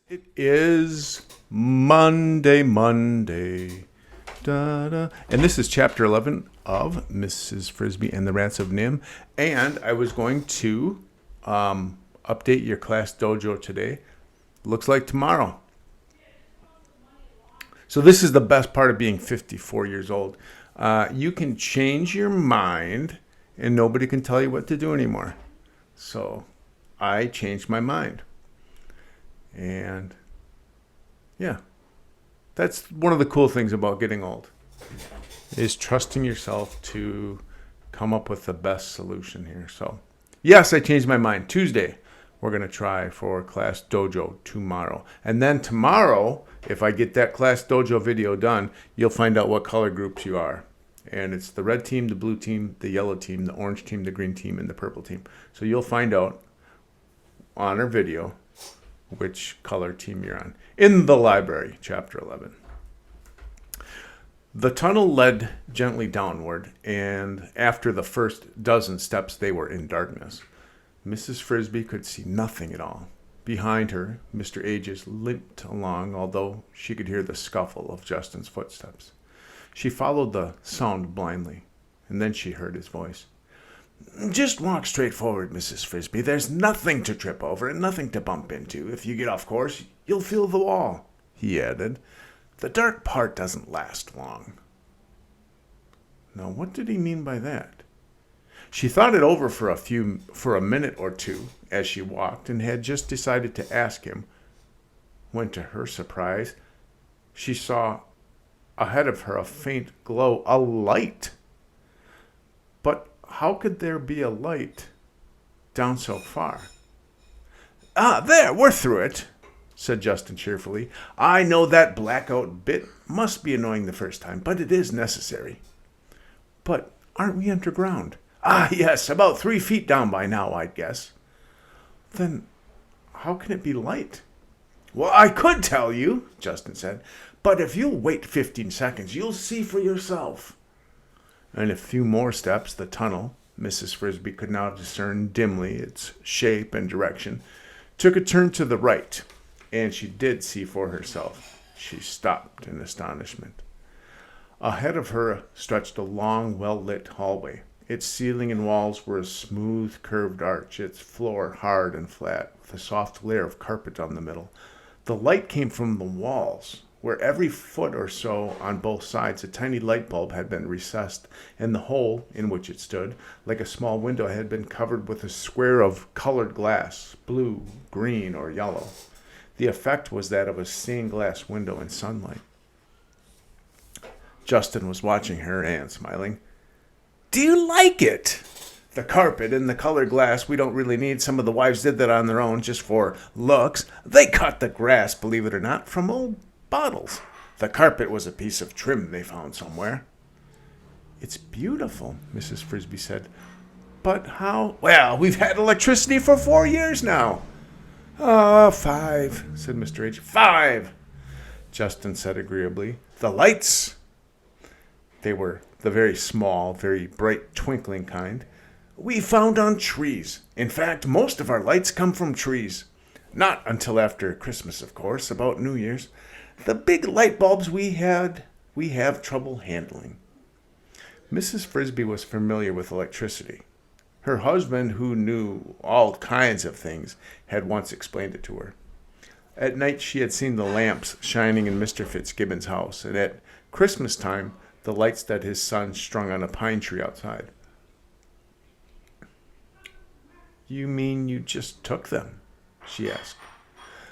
It is Monday. Da-da. And this is chapter 11 of Mrs. Frisby and the Rats of NIMH. And I was going to update your class dojo today. Looks like tomorrow. So this is the best part of being 54 years old. You can change your mind and nobody can tell you what to do anymore. So I changed my mind. And yeah, that's one of the cool things about getting old, is trusting yourself to come up with the best solution here. So yes, I changed my mind. Tuesday, we're going to try for class dojo tomorrow. And then tomorrow, if I get that class dojo video done, you'll find out what color groups you are. And it's the red team, the blue team, the yellow team, the orange team, the green team, and the purple team. So you'll find out on our video which color team you're on. In the library, chapter 11. The tunnel led gently downward, and after the first dozen steps, they were in darkness. Mrs. Frisby could see nothing at all. Behind her, Mr. Aegis limped along, although she could hear the scuffle of Justin's footsteps. She followed the sound blindly, and then she heard his voice. "Just walk straight forward, Mrs. Frisby. There's nothing to trip over and nothing to bump into. If you get off course, you'll feel the wall," he added. "The dark part doesn't last long." Now, what did he mean by that? She thought it over for a minute or two as she walked and had just decided to ask him when, to her surprise, she saw ahead of her a faint glow, a light. But how could there be a light down so far? "Ah, there, we're through it," said Justin cheerfully. "I know that blackout bit must be annoying the first time, but it is necessary." "But aren't we underground?" "Ah, yes, about 3 feet down by now, I'd guess." "Then how can it be light?" "Well, I could tell you," Justin said, "but if you'll wait 15 seconds, you'll see for yourself." In a few more steps, the tunnel, Mrs. Frisby could now discern dimly its shape and direction, took a turn to the right, and she did see for herself. She stopped in astonishment. Ahead of her stretched a long, well-lit hallway. Its ceiling and walls were a smooth, curved arch, its floor hard and flat, with a soft layer of carpet on the middle. The light came from the walls, where every foot or so on both sides a tiny light bulb had been recessed, and the hole in which it stood, like a small window, had been covered with a square of colored glass, blue, green, or yellow. The effect was that of a stained glass window in sunlight. Justin was watching her and smiling. "Do you like it? The carpet and the colored glass we don't really need. Some of the wives did that on their own, just for looks. They cut the grass, believe it or not, from old bottles. The carpet was a piece of trim they found somewhere." "It's beautiful," Mrs. Frisby said. "But how—" "Well, we've had electricity for 4 years now." "Ah, 5, said Mr. H. 5, Justin said agreeably. "The lights." They were the very small, very bright, twinkling kind. "We found on trees. In fact, most of our lights come from trees. Not until after Christmas, of course, about New Year's. The big light bulbs we have trouble handling." Mrs. Frisby was familiar with electricity. Her husband, who knew all kinds of things, had once explained it to her. At night she had seen the lamps shining in Mr. Fitzgibbon's house, and at Christmas time the lights that his son strung on a pine tree outside. "You mean you just took them?" she asked.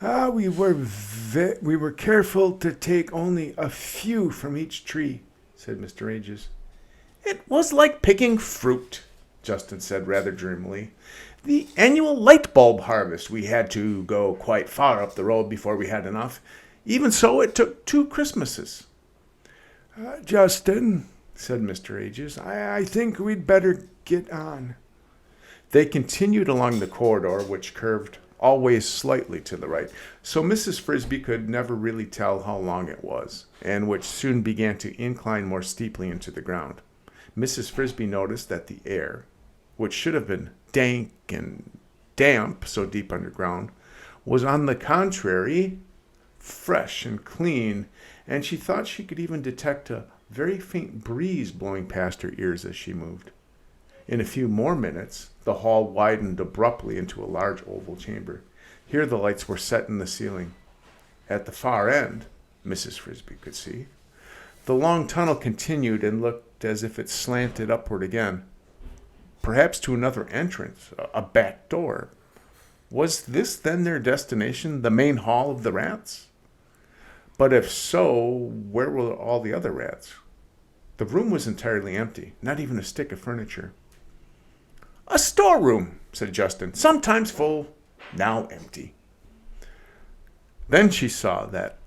We were careful to take only a few from each tree," said Mr. Aegis. "It was like picking fruit," Justin said rather dreamily. "The annual light bulb harvest. We had to go quite far up the road before we had enough. Even so, it took 2 Christmases." "Justin," said Mr. Aegis, I think we'd better get on." They continued along the corridor, which curved always slightly to the right, so Mrs. Frisby could never really tell how long it was, and which soon began to incline more steeply into the ground. Mrs. Frisby noticed that the air, which should have been dank and damp so deep underground, was, on the contrary, fresh and clean, and she thought she could even detect a very faint breeze blowing past her ears as she moved. In a few more minutes, the hall widened abruptly into a large oval chamber. Here the lights were set in the ceiling. At the far end, Mrs. Frisby could see, the long tunnel continued and looked as if it slanted upward again, perhaps to another entrance, a back door. Was this then their destination, the main hall of the rats? But if so, where were all the other rats? The room was entirely empty, not even a stick of furniture. "A storeroom," said Justin, "sometimes full, now empty." Then she saw that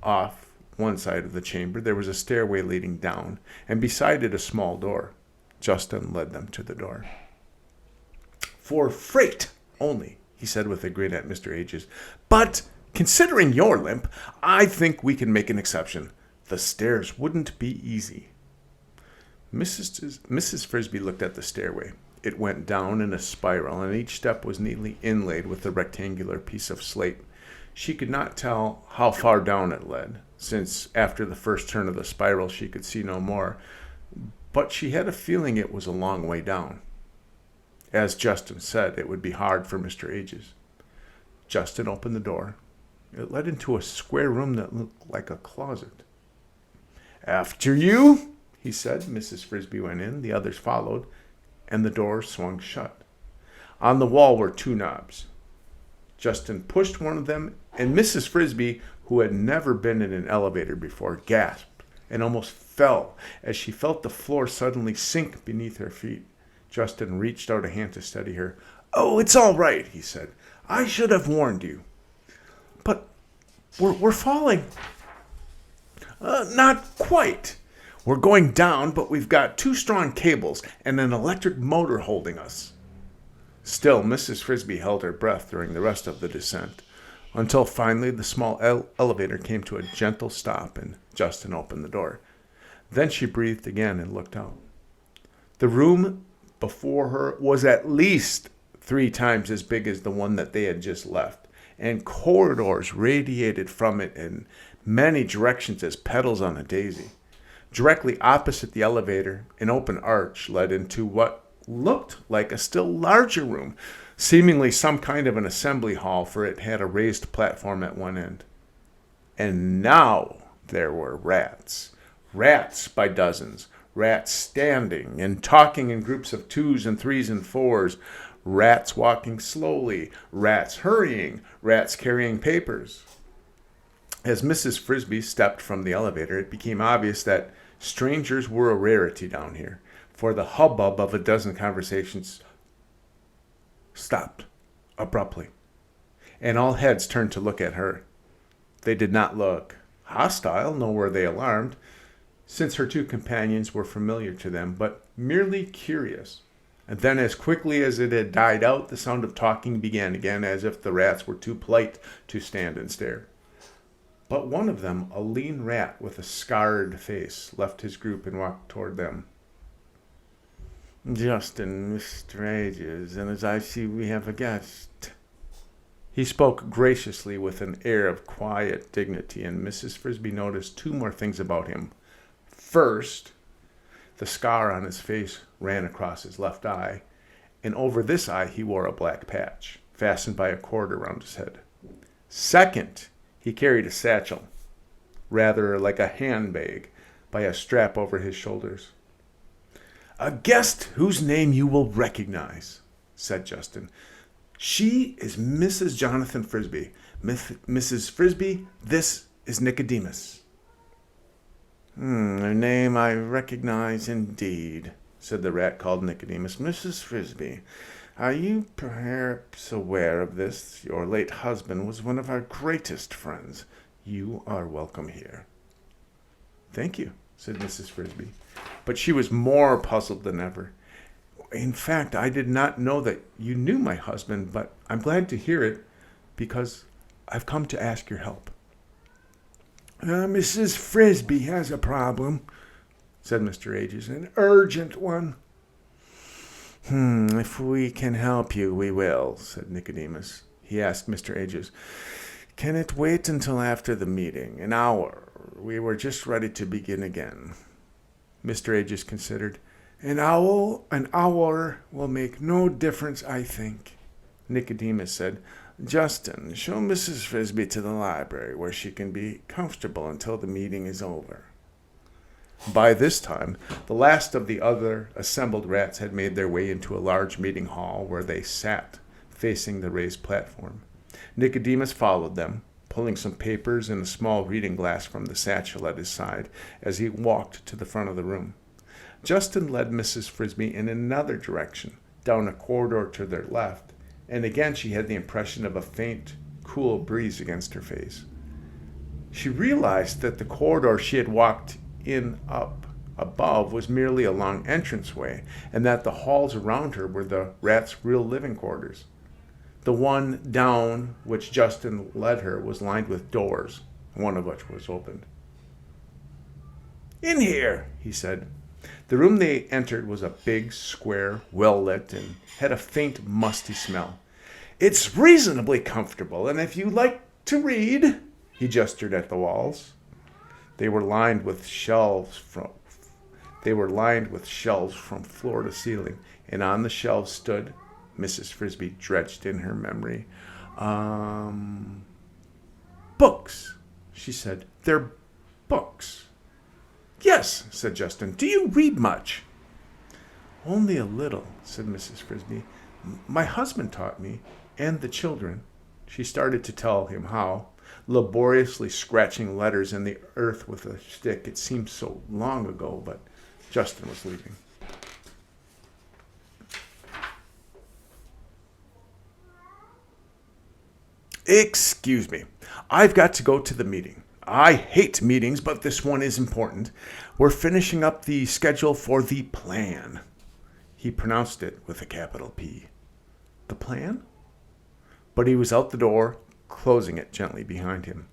off one side of the chamber there was a stairway leading down, and beside it a small door. Justin led them to the door. "For freight only," he said with a grin at Mr. Ages. "But considering your limp, I think we can make an exception. The stairs wouldn't be easy." Mrs. Frisby looked at the stairway. It went down in a spiral, and each step was neatly inlaid with a rectangular piece of slate. She could not tell how far down it led, since after the first turn of the spiral she could see no more, but she had a feeling it was a long way down. As Justin said, it would be hard for Mr. Ages. Justin opened the door. It led into a square room that looked like a closet. "After you," he said. Mrs. Frisby went in, the others followed, and the door swung shut. On the wall were two knobs. Justin pushed one of them, and Mrs. Frisby, who had never been in an elevator before, gasped and almost fell as she felt the floor suddenly sink beneath her feet. Justin reached out a hand to steady her. "Oh, it's all right," he said. "I should have warned you." "But we're falling." Not quite. We're going down, but we've got two strong cables and an electric motor holding us." Still, Mrs. Frisby held her breath during the rest of the descent, until finally the small elevator came to a gentle stop and Justin opened the door. Then she breathed again and looked out. The room before her was at least 3 times as big as the one that they had just left, and corridors radiated from it in many directions as petals on a daisy. Directly opposite the elevator, an open arch led into what looked like a still larger room, seemingly some kind of an assembly hall, for it had a raised platform at one end. And now there were rats. Rats by dozens. Rats standing and talking in groups of 2s and 3s and 4s. Rats walking slowly. Rats hurrying. Rats carrying papers. As Mrs. Frisby stepped from the elevator, it became obvious that strangers were a rarity down here, for the hubbub of a dozen conversations stopped abruptly, and all heads turned to look at her. They did not look hostile, nor were they alarmed, since her two companions were familiar to them, but merely curious. And then, as quickly as it had died out, the sound of talking began again, as if the rats were too polite to stand and stare. But one of them, a lean rat with a scarred face, left his group and walked toward them. "Justin, Mr. Ages, and as I see we have a guest." He spoke graciously with an air of quiet dignity, and Mrs. Frisby noticed 2 more things about him. First, the scar on his face ran across his left eye, and over this eye he wore a black patch, fastened by a cord around his head. Second, he carried a satchel, rather like a handbag, by a strap over his shoulders. "A guest whose name you will recognize," said Justin. "She is Mrs. Jonathan Frisby. Mrs. Frisby, this is Nicodemus." "A name I recognize indeed," said the rat called Nicodemus. "Mrs. Frisby, are you perhaps aware of this? Your late husband was one of our greatest friends. You are welcome here." "Thank you," said Mrs. Frisby. But she was more puzzled than ever. "In fact, I did not know that you knew my husband, but I'm glad to hear it, because I've come to ask your help." "Mrs. Frisby has a problem," said Mr. Ages, "an urgent one." "If we can help you, we will," said Nicodemus. he asked Mr. Ages. "Can it wait until after the meeting? An hour. We were just ready to begin again." Mr. Ages considered. An hour will make no difference, I think." Nicodemus said, "Justin, show Mrs. Frisby to the library where she can be comfortable until the meeting is over." By this time, the last of the other assembled rats had made their way into a large meeting hall where they sat, facing the raised platform. Nicodemus followed them, pulling some papers and a small reading glass from the satchel at his side as he walked to the front of the room. Justin led Mrs. Frisby in another direction, down a corridor to their left, and again she had the impression of a faint, cool breeze against her face. She realized that the corridor she had walked in up above was merely a long entranceway, and that the halls around her were the rats' real living quarters. The one down which Justin led her was lined with doors, one of which was opened. "In here," he said. The room they entered was a big, square, well-lit, and had a faint, musty smell. "It's reasonably comfortable, and if you like to read," he gestured at the walls. They were lined with shelves from floor to ceiling, and on the shelves stood, Mrs. Frisby dredged in her memory, "Books," she said. "They're books." "Yes," said Justin. "Do you read much?" "Only a little," said Mrs. Frisby. "My husband taught me, and the children." She started to tell him how, laboriously scratching letters in the earth with a stick. It seemed so long ago, but Justin was leaving. "Excuse me. I've got to go to the meeting. I hate meetings, but this one is important. We're finishing up the schedule for the plan." He pronounced it with a capital P. The plan? But he was out the door, closing it gently behind him.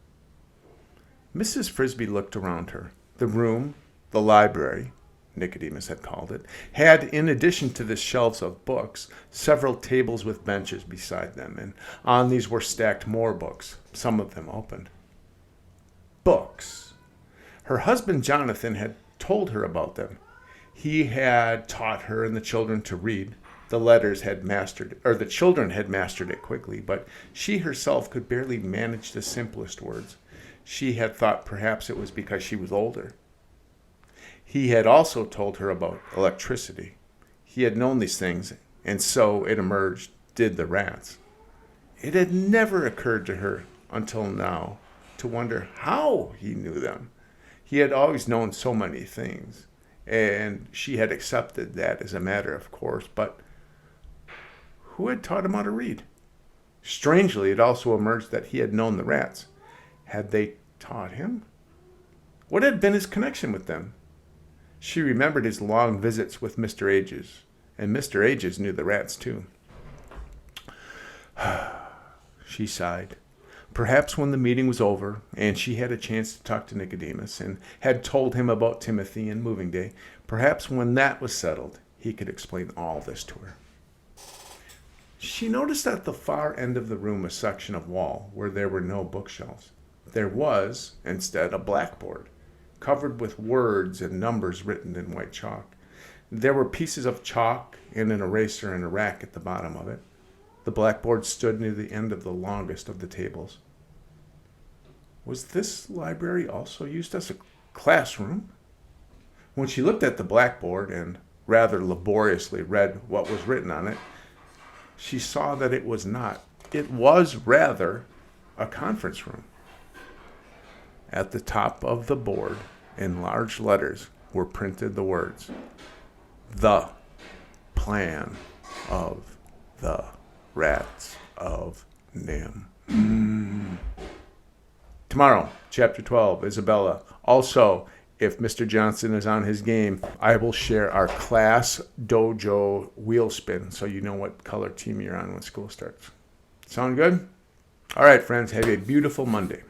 Mrs. Frisby looked around her. The room, the library, Nicodemus had called it, had, in addition to the shelves of books, several tables with benches beside them, and on these were stacked more books, some of them opened. Books. Her husband Jonathan had told her about them. He had taught her and the children to read. The children had mastered it quickly, but she herself could barely manage the simplest words. She had thought perhaps it was because she was older. He had also told her about electricity. He had known these things, and so, it emerged, did the rats. It had never occurred to her until now to wonder how he knew them. He had always known so many things, and she had accepted that as a matter of course, but who had taught him how to read? Strangely, it also emerged that he had known the rats. Had they taught him? What had been his connection with them? She remembered his long visits with Mr. Ages, and Mr. Ages knew the rats too. She sighed. Perhaps when the meeting was over, and she had a chance to talk to Nicodemus, and had told him about Timothy and moving day, perhaps when that was settled, he could explain all this to her. She noticed at the far end of the room a section of wall where there were no bookshelves. There was, instead, a blackboard, covered with words and numbers written in white chalk. There were pieces of chalk and an eraser in a rack at the bottom of it. The blackboard stood near the end of the longest of the tables. Was this library also used as a classroom? When she looked at the blackboard and rather laboriously read what was written on it, she saw that it was not. It was rather a conference room. At the top of the board, in large letters, were printed the words, "The Plan of the Rats of NIMH." Tomorrow, Chapter 12, Isabella. Also, if Mr. Johnson is on his game, I will share our class dojo wheel spin so you know what color team you're on when school starts. Sound good? All right, friends, have a beautiful Monday.